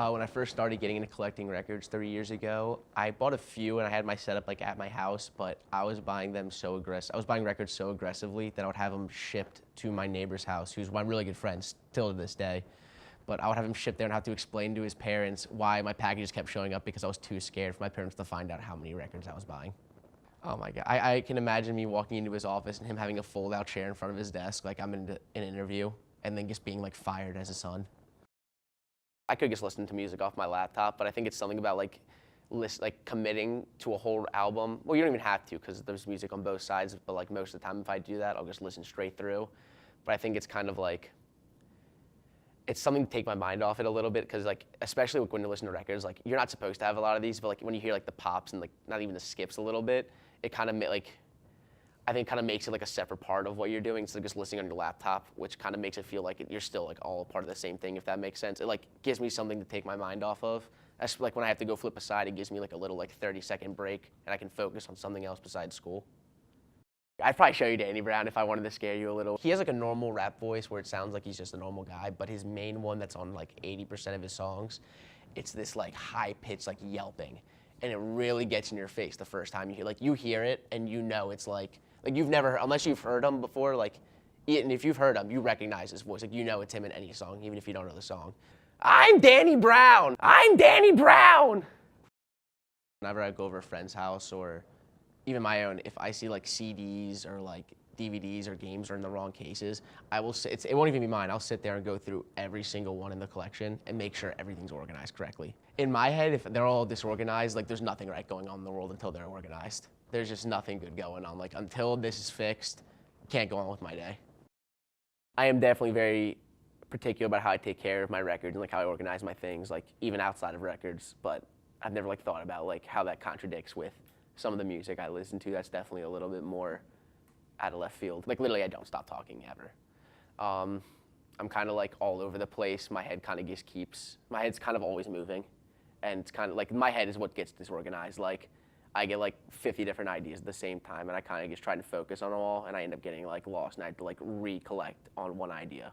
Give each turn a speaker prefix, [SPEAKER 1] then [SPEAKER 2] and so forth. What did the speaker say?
[SPEAKER 1] When I first started getting into collecting records 3 years ago, I bought a few and I had my setup like at my house, but I was buying them so aggressive. I was buying records so aggressively that I would have them shipped to my neighbor's house, who's my really good friend still to this day. But I would have him shipped there and have to explain to his parents why my packages kept showing up because I was too scared for my parents to find out how many records I was buying. Oh my God, I can imagine me walking into his office and him having a fold-out chair in front of his desk, like I'm in an interview, and then just being like fired as a son. I could just listen to music off my laptop, but I think it's something about like committing to a whole album. Well, you don't even have to because there's music on both sides, but like most of the time if I do that, I'll just listen straight through. But I think it's kind of like, it's something to take my mind off it a little bit because like, especially when you listen to records, like you're not supposed to have a lot of these, but like when you hear like the pops and like not even the skips a little bit, it kind of I think kind of makes it like a separate part of what you're doing instead of just listening on your laptop, which kind of makes it feel like you're still like all a part of the same thing, if that makes sense. It like gives me something to take my mind off of. That's like when I have to go flip a side, it gives me like a little like 30-second break and I can focus on something else besides school. I'd probably show you Danny Brown if I wanted to scare you a little. He has like a normal rap voice where it sounds like he's just a normal guy, but his main one that's on like 80% of his songs, it's this like high-pitched like yelping. And it really gets in your face the first time you hear it and you know it's like you've never, unless you've heard him before, like, and if you've heard him, you recognize his voice. Like, you know it's him in any song, even if you don't know the song. I'm Danny Brown! I'm Danny Brown! Whenever I go over a friend's house or even my own, if I see like CDs or like DVDs or games are in the wrong cases, I will sit, it won't even be mine. I'll sit there and go through every single one in the collection and make sure everything's organized correctly. In my head, if they're all disorganized, like there's nothing right going on in the world until they're organized. There's just nothing good going on. Like until this is fixed, can't go on with my day. I am definitely very particular about how I take care of my records and like how I organize my things, like even outside of records, but I've never like thought about like how that contradicts with some of the music I listen to. That's definitely a little bit more out of left field. Like literally I don't stop talking ever. I'm kind of like all over the place. My head kind of just my head's kind of always moving. And it's kind of like, my head is what gets disorganized. Like I get like 50 different ideas at the same time and I kind of just try to focus on them all and I end up getting like lost and I have to like recollect on one idea.